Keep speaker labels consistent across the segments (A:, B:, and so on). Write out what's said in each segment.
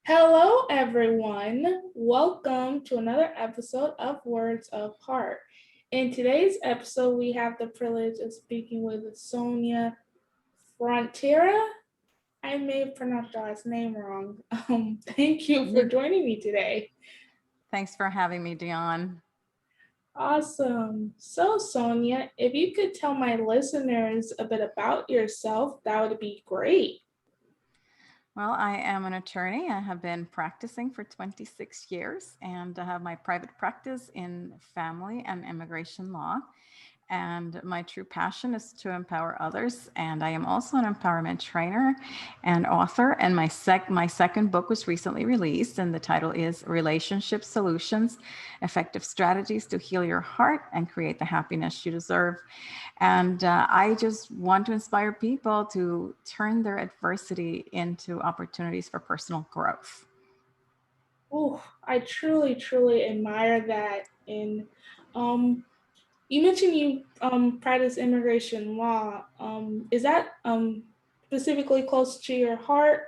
A: Hello, everyone. Welcome to another episode of Words of Heart. In today's episode, we have the privilege of speaking with Sonia Frontera. I may have pronounced your last name wrong. Thank you for
B: You,
A: joining me today.
B: thanks for having me, Dion.
A: Awesome. So, Sonia, if you could tell my listeners a bit about yourself, that would be great.
B: Well, I am an attorney. I have been practicing for 26 years and I have my private practice in family and immigration law. And my true passion is to empower others. And I am also an empowerment trainer and author. And my second book was recently released, and the title is Relationship Solutions: Effective Strategies to Heal Your Heart and Create the Happiness You Deserve. And I just want to inspire people to turn their adversity into opportunities for personal growth.
A: Oh, I truly, truly admire that. And um, you mentioned you practice immigration law. Is that specifically close to your heart?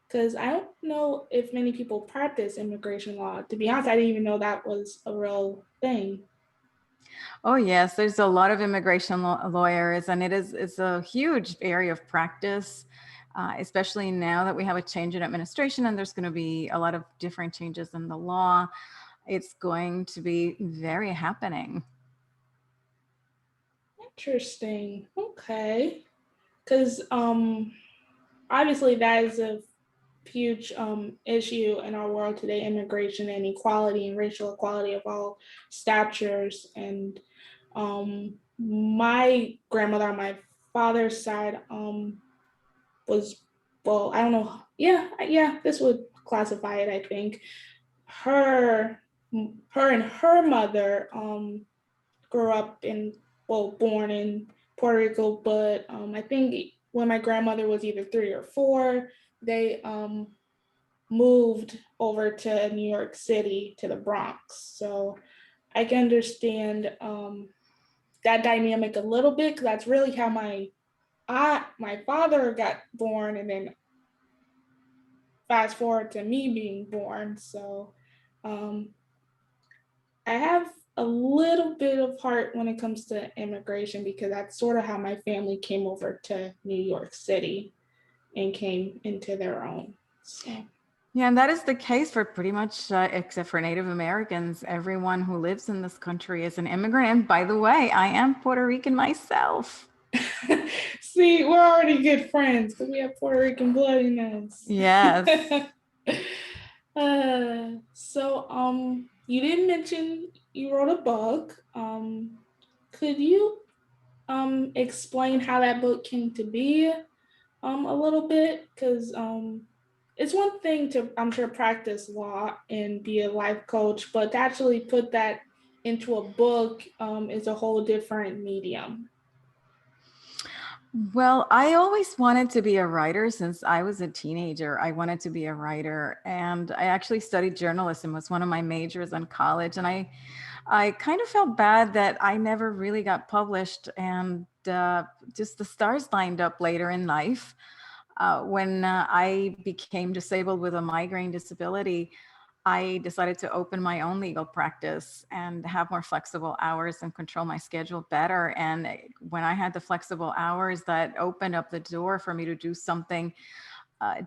A: Because I don't know if many people practice immigration law. To be honest, I didn't even know that was a real thing.
B: Oh yes, there's a lot of immigration lawyers, and it's a huge area of practice, especially now that we have a change in administration, and there's going to be a lot of different changes in the law. It's going to be very happening.
A: Interesting. Okay. Because obviously that is a huge issue in our world today: immigration and equality and racial equality of all statures. And my grandmother on my father's side was, well, I don't know. Yeah, this would classify it, I think. Her, her and her mother grew up in, well, born in Puerto Rico, but I think when my grandmother was either 3 or 4, they moved over to New York City, to the Bronx. So I can understand that dynamic a little bit, because that's really how my father got born, and then fast forward to me being born. So um, I have a little bit of heart when it comes to immigration, because that's sort of how my family came over to New York City and came into their own. So
B: Yeah, and that is the case for pretty much, except for Native Americans. Everyone who lives in this country is an immigrant. And by the way, I am Puerto Rican myself.
A: see, we're already good friends because we have Puerto Rican blood in us.
B: Yes.
A: You didn't mention you wrote a book. Could you explain how that book came to be a little bit? Because it's one thing to, I'm sure, practice law and be a life coach, but to actually put that into a book is a whole different medium.
B: Well, I always wanted to be a writer since I was a teenager. I wanted to be a writer, and I actually studied journalism, was one of my majors in college, and I kind of felt bad that I never really got published, and just the stars lined up later in life. When I became disabled with a migraine disability, I decided to open my own legal practice and have more flexible hours and control my schedule better. And when I had the flexible hours, that opened up the door for me to do something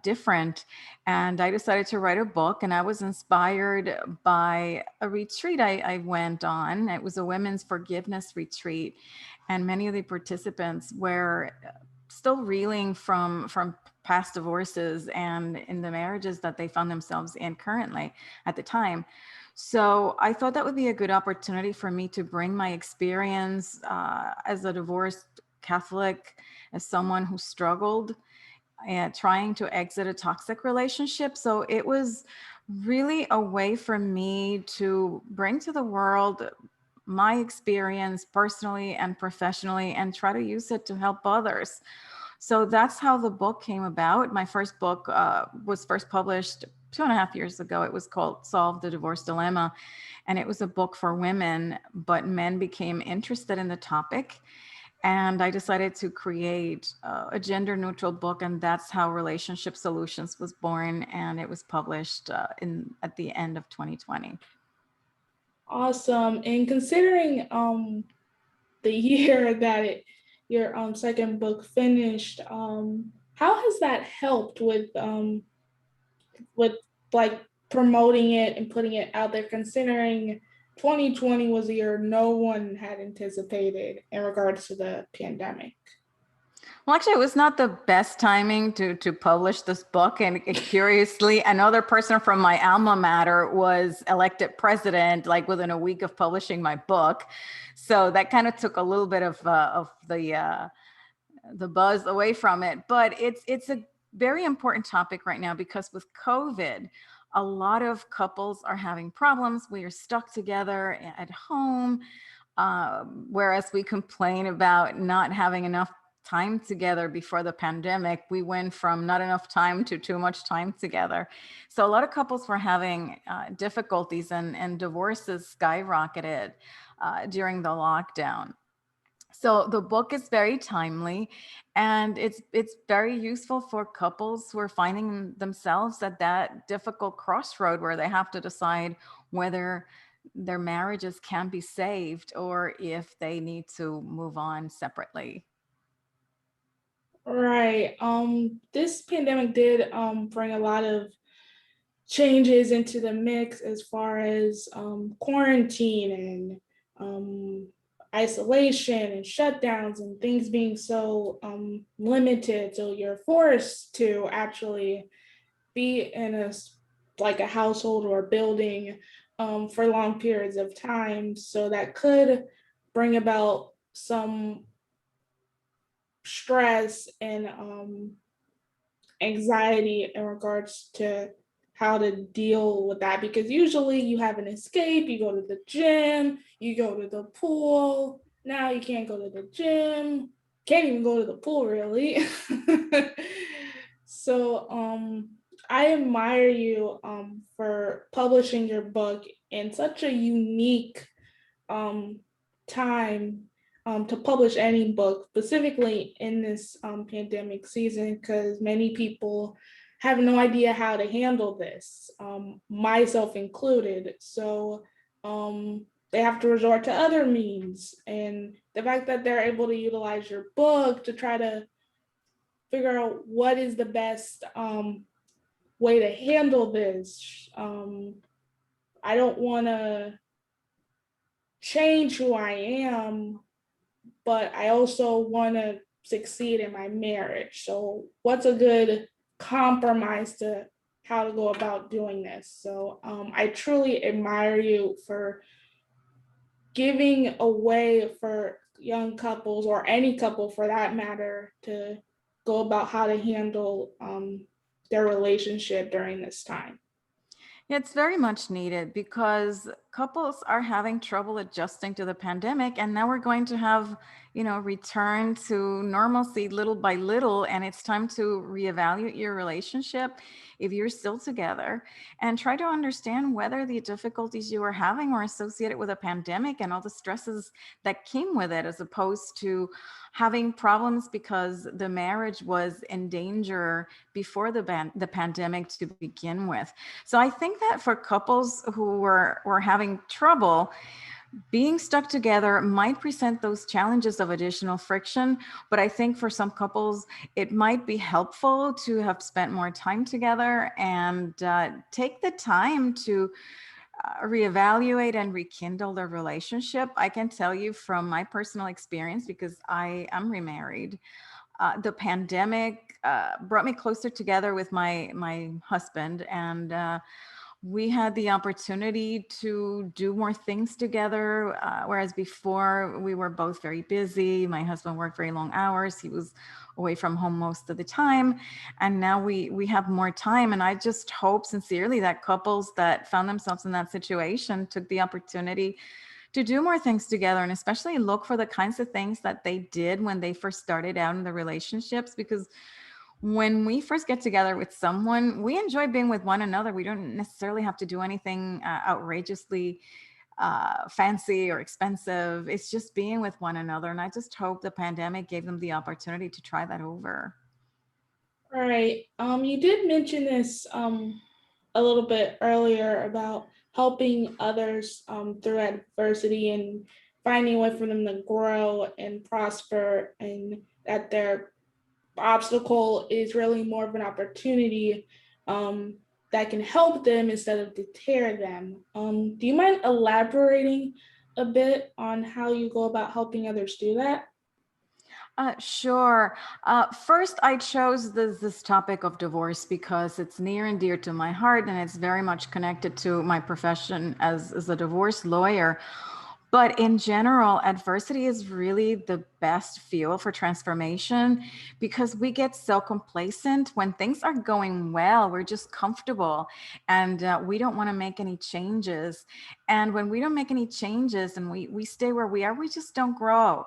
B: different. And I decided to write a book, and I was inspired by a retreat I went on. It was a women's forgiveness retreat, and many of the participants were still reeling from past divorces and in the marriages that they found themselves in currently at the time. So I thought that would be a good opportunity for me to bring my experience as a divorced Catholic, as someone who struggled and trying to exit a toxic relationship. So it was really a way for me to bring to the world my experience personally and professionally and try to use it to help others. So that's how the book came about. My first book was first published 2.5 years ago. It was called Solve the Divorce Dilemma. And it was a book for women, but men became interested in the topic. And I decided to create a gender neutral book, and that's how Relationship Solutions was born, and it was published in at the end of 2020.
A: Awesome. And considering the year that your second book finished, how has that helped with like promoting it and putting it out there, considering 2020 was a year no one had anticipated in regards to the pandemic?
B: Well, actually, it was not the best timing to publish this book. And curiously, another person from my alma mater was elected president, like within a week of publishing my book. So that kind of took a little bit of the buzz away from it. But it's a very important topic right now because with COVID, a lot of couples are having problems. We are stuck together at home, whereas we complain about not having enough time together before the pandemic. We went from not enough time to too much time together. So a lot of couples were having difficulties, and divorces skyrocketed during the lockdown. So the book is very timely, and it's very useful for couples who are finding themselves at that difficult crossroad where they have to decide whether their marriages can be saved or if they need to move on separately.
A: Right. This pandemic did bring a lot of changes into the mix as far as quarantine and isolation and shutdowns and things being so limited. So you're forced to actually be in like a household or a building for long periods of time. So that could bring about some stress and anxiety in regards to how to deal with that, because usually you have an escape, you go to the gym, you go to the pool. Now you can't go to the gym, can't even go to the pool really. So I admire you for publishing your book in such a unique um, time to publish any book, specifically in this pandemic season, because many people have no idea how to handle this, myself included. So they have to resort to other means. And the fact that they're able to utilize your book to try to figure out what is the best way to handle this. I don't want to change who I am, but I also want to succeed in my marriage. So, what's a good compromise to how to go about doing this? So, I truly admire you for giving a way for young couples or any couple for that matter to go about how to handle their relationship during this time.
B: Yeah, it's very much needed because couples are having trouble adjusting to the pandemic, and now we're going to have, return to normalcy little by little, and it's time to reevaluate your relationship if you're still together and try to understand whether the difficulties you are having are associated with a pandemic and all the stresses that came with it, as opposed to having problems because the marriage was in danger before the pandemic to begin with. So I think that for couples who were having trouble, being stuck together might present those challenges of additional friction. But I think for some couples, it might be helpful to have spent more time together and take the time to reevaluate and rekindle their relationship. I can tell you from my personal experience, because I am remarried, the pandemic brought me closer together with my husband, and we had the opportunity to do more things together. Whereas before we were both very busy. My husband worked very long hours. He was away from home most of the time. And now we have more time. And I just hope sincerely that couples that found themselves in that situation took the opportunity to do more things together, and especially look for the kinds of things that they did when they first started out in the relationships. Because when we first get together with someone, we enjoy being with one another. We don't necessarily have to do anything outrageously fancy or expensive. It's just being with one another. And I just hope the pandemic gave them the opportunity to try that over.
A: All right. You did mention this a little bit earlier about helping others through adversity and finding a way for them to grow and prosper, and that their obstacle is really more of an opportunity um, that can help them instead of deter them. Do you mind elaborating a bit on how you go about helping others do that?
B: Sure. First, I chose this topic of divorce because it's near and dear to my heart, and it's very much connected to my profession as a divorce lawyer. But in general, adversity is really the best fuel for transformation because we get so complacent when things are going well. We're just comfortable and we don't want to make any changes. And when we don't make any changes and we stay where we are, we just don't grow.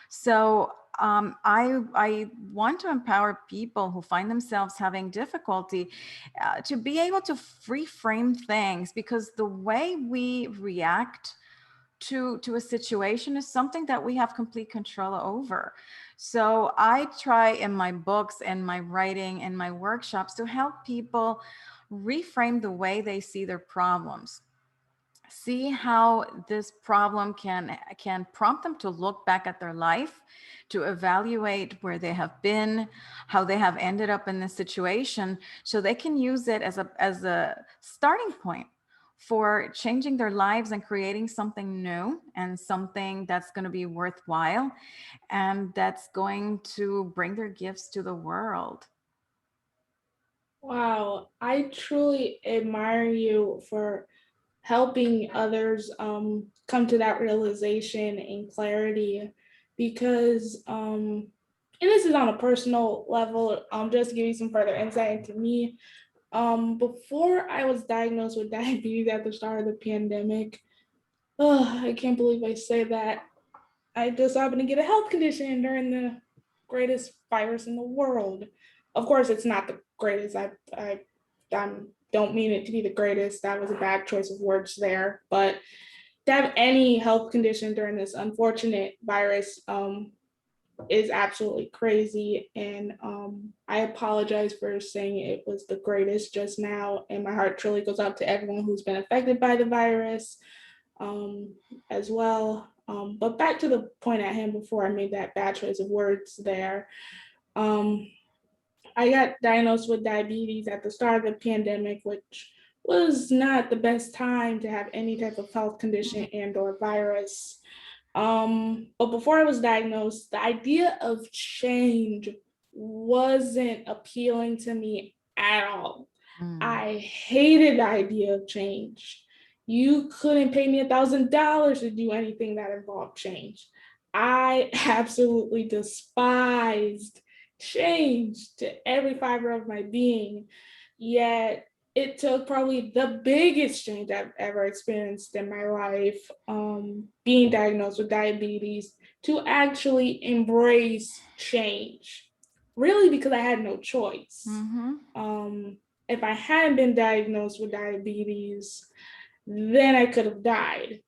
B: So I want to empower people who find themselves having difficulty to be able to reframe things, because the way we react to a situation is something that we have complete control over. So I try in my books and my writing and my workshops to help people reframe the way they see their problems, see how this problem can prompt them to look back at their life, to evaluate where they have been, how they have ended up in this situation, so they can use it as a starting point for changing their lives and creating something new and something that's going to be worthwhile and that's going to bring their gifts to the world.
A: Wow, I truly admire you for helping others come to that realization and clarity, because and this is on a personal level, just to give you some further insight into me. Before I was diagnosed with diabetes at the start of the pandemic, I can't believe I say that. I just happened to get a health condition during the greatest virus in the world. Of course, it's not the greatest. I don't mean it to be the greatest. That was a bad choice of words there. But to have any health condition during this unfortunate virus is absolutely crazy. And I apologize for saying it was the greatest just now. And my heart truly goes out to everyone who's been affected by the virus um, as well. But back to the point at hand before I made that bad choice of words there. Um, I got diagnosed with diabetes at the start of the pandemic, which was not the best time to have any type of health condition and or virus. But before I was diagnosed, the idea of change wasn't appealing to me at all.
B: Mm.
A: I hated the idea of change. You couldn't pay me $1,000 to do anything that involved change. I absolutely despised change to every fiber of my being. Yet it took probably the biggest change I've ever experienced in my life, being diagnosed with diabetes, to actually embrace change. Really, because I had no choice.
B: Mm-hmm.
A: Um, if I hadn't been diagnosed with diabetes, then I could have died.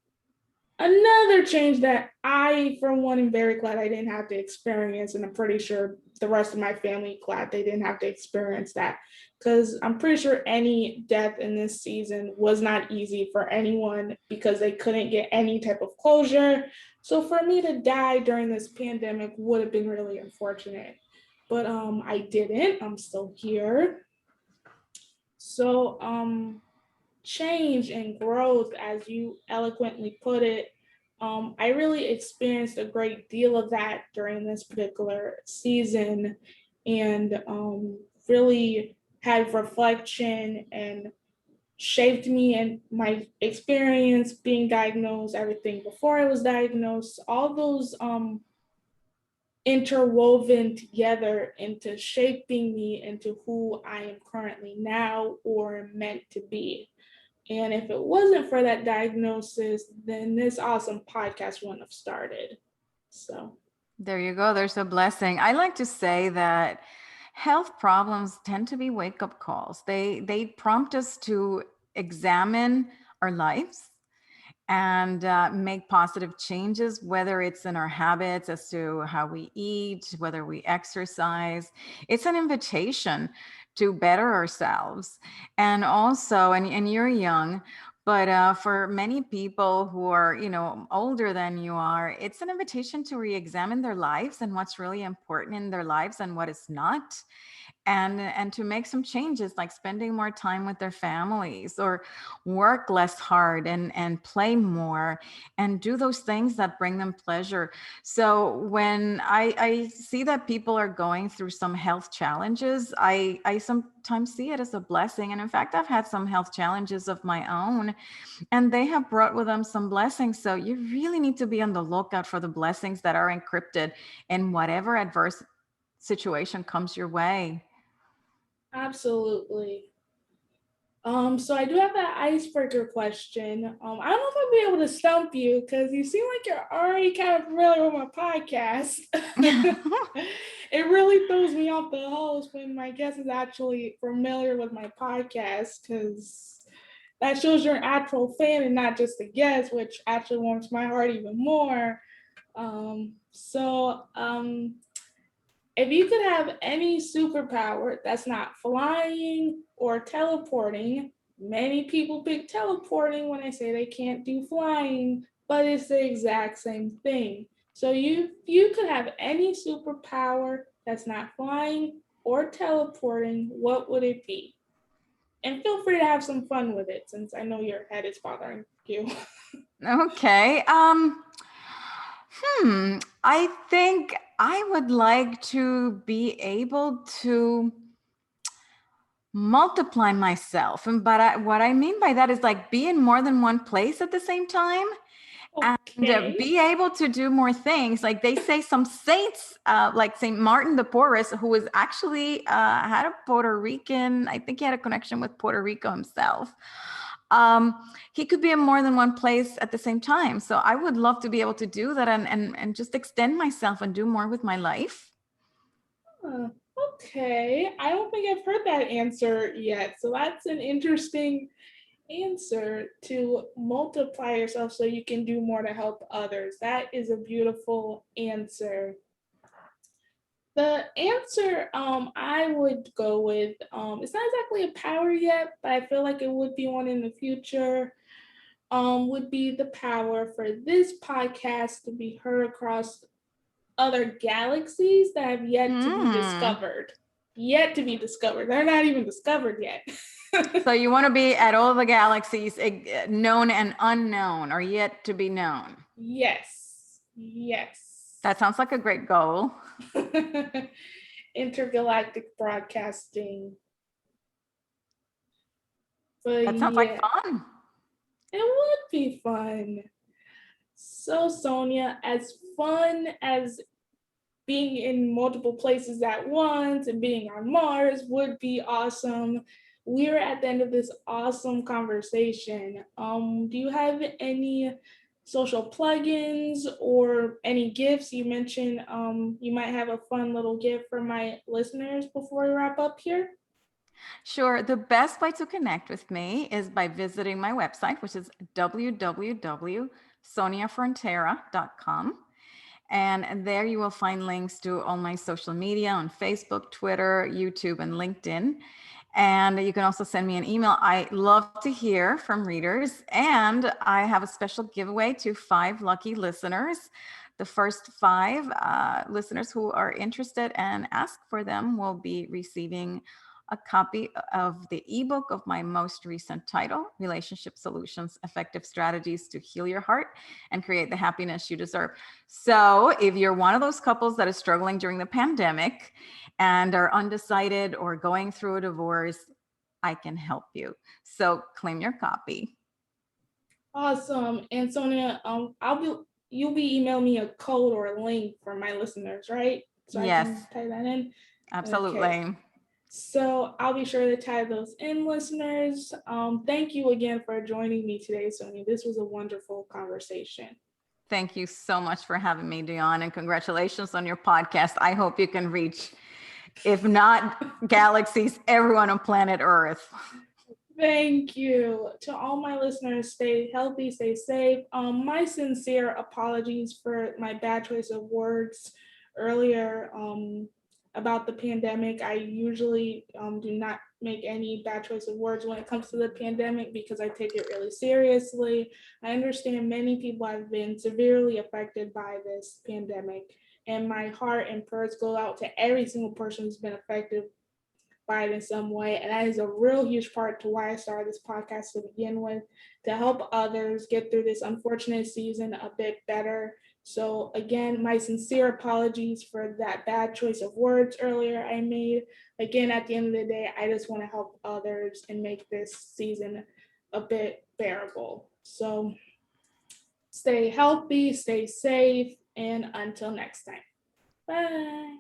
A: Another change that I, for one, am very glad I didn't have to experience, and I'm pretty sure the rest of my family glad they didn't have to experience that, because I'm pretty sure any death in this season was not easy for anyone because they couldn't get any type of closure. So for me to die during this pandemic would have been really unfortunate, but I didn't. I'm still here. So change and growth, as you eloquently put it, I really experienced a great deal of that during this particular season, and really had reflection and shaped me and my experience being diagnosed, everything before I was diagnosed, all those interwoven together into shaping me into who I am currently now or meant to be. And if it wasn't for that diagnosis, then this awesome podcast wouldn't have started. So,
B: There you go. There's a blessing. I like to say that health problems tend to be wake-up calls. They prompt us to examine our lives and make positive changes, whether it's in our habits as to how we eat, whether we exercise. It's an invitation to better ourselves. And also, and you're young, but for many people who are, older than you are, it's an invitation to re-examine their lives and what's really important in their lives and what is not, and to make some changes, like spending more time with their families, or work less hard and play more and do those things that bring them pleasure. So when I see that people are going through some health challenges, I sometimes see it as a blessing. And in fact, I've had some health challenges of my own, and they have brought with them some blessings. So you really need to be on the lookout for the blessings that are encrypted in whatever adverse situation comes your way.
A: Absolutely. So I do have that icebreaker question. I don't know if I'll be able to stump you because you seem like you're already kind of familiar with my podcast. It really throws me off the host when my guest is actually familiar with my podcast, because that shows you're an actual fan and not just a guest, which actually warms my heart even more. So if you could have any superpower that's not flying or teleporting, many people pick teleporting when I say they can't do flying, but it's the exact same thing. So you could have any superpower that's not flying or teleporting, what would it be? And feel free to have some fun with it, since I know your head is bothering you.
B: Okay. I think I would like to be able to multiply myself. What I mean by that is like be in more than one place at the same time, and
A: Okay.
B: be able to do more things. Like they say some saints, like Saint Martin de Porres, who was actually had a Puerto Rican, I think he had a connection with Puerto Rico himself. um, he could be in more than one place at the same time. So I would love to be able to do that, and just extend myself and do more with my life.
A: Huh, okay. I don't think I've heard that answer yet. So that's an interesting answer, to multiply yourself so you can do more to help others. That is a beautiful answer. The answer I would go with, it's not exactly a power yet, but I feel like it would be one in the future. Would be the power for this podcast to be heard across other galaxies that have yet to be
B: Mm.
A: discovered. Yet to be discovered. They're not even discovered yet.
B: So you want to be at all the galaxies, known and unknown, or yet to be known.
A: Yes. Yes.
B: That sounds like a great goal.
A: Intergalactic broadcasting. But
B: That sounds like
A: yeah,
B: fun.
A: it would be fun. So, Sonia, as fun as being in multiple places at once and being on Mars would be awesome, we're at the end of this awesome conversation. Do you have any social plugins or any gifts? You mentioned you might have a fun little gift for my listeners before we wrap up here.
B: Sure. The best way to connect with me is by visiting my website, which is www.soniafrontera.com. And there you will find links to all my social media on Facebook, Twitter, YouTube, and LinkedIn. And you can also send me an email. I love to hear from readers. And I have a special giveaway to 5 lucky listeners. The first 5 listeners who are interested and ask for them will be receiving a copy of the ebook of my most recent title, Relationship Solutions: Effective Strategies to Heal Your Heart and Create the Happiness You Deserve. So if you're one of those couples that is struggling during the pandemic and are undecided or going through a divorce, I can help you. So claim your copy.
A: Awesome. And Sonia, you'll be emailing me a code or a link for my listeners, right? So I
B: Yes,
A: can type that in. Okay.
B: absolutely.
A: So I'll be sure to tie those in, listeners. Thank you again for joining me today, Sonia. This was a wonderful conversation.
B: Thank you so much for having me, Dion, and congratulations on your podcast. I hope you can reach, if not galaxies, everyone on planet Earth.
A: Thank you. To all my listeners, stay healthy, stay safe. My sincere apologies for my bad choice of words earlier about the pandemic. I usually do not make any bad choice of words when it comes to the pandemic because I take it really seriously. I understand many people have been severely affected by this pandemic, and my heart and prayers go out to every single person who's been affected by it in some way. And that is a real huge part to why I started this podcast to begin with, to help others get through this unfortunate season a bit better. So, again, my sincere apologies for that bad choice of words earlier I made. Again, at the end of the day, I just want to help others and make this season a bit bearable. So, stay healthy, stay safe, and until next time. Bye.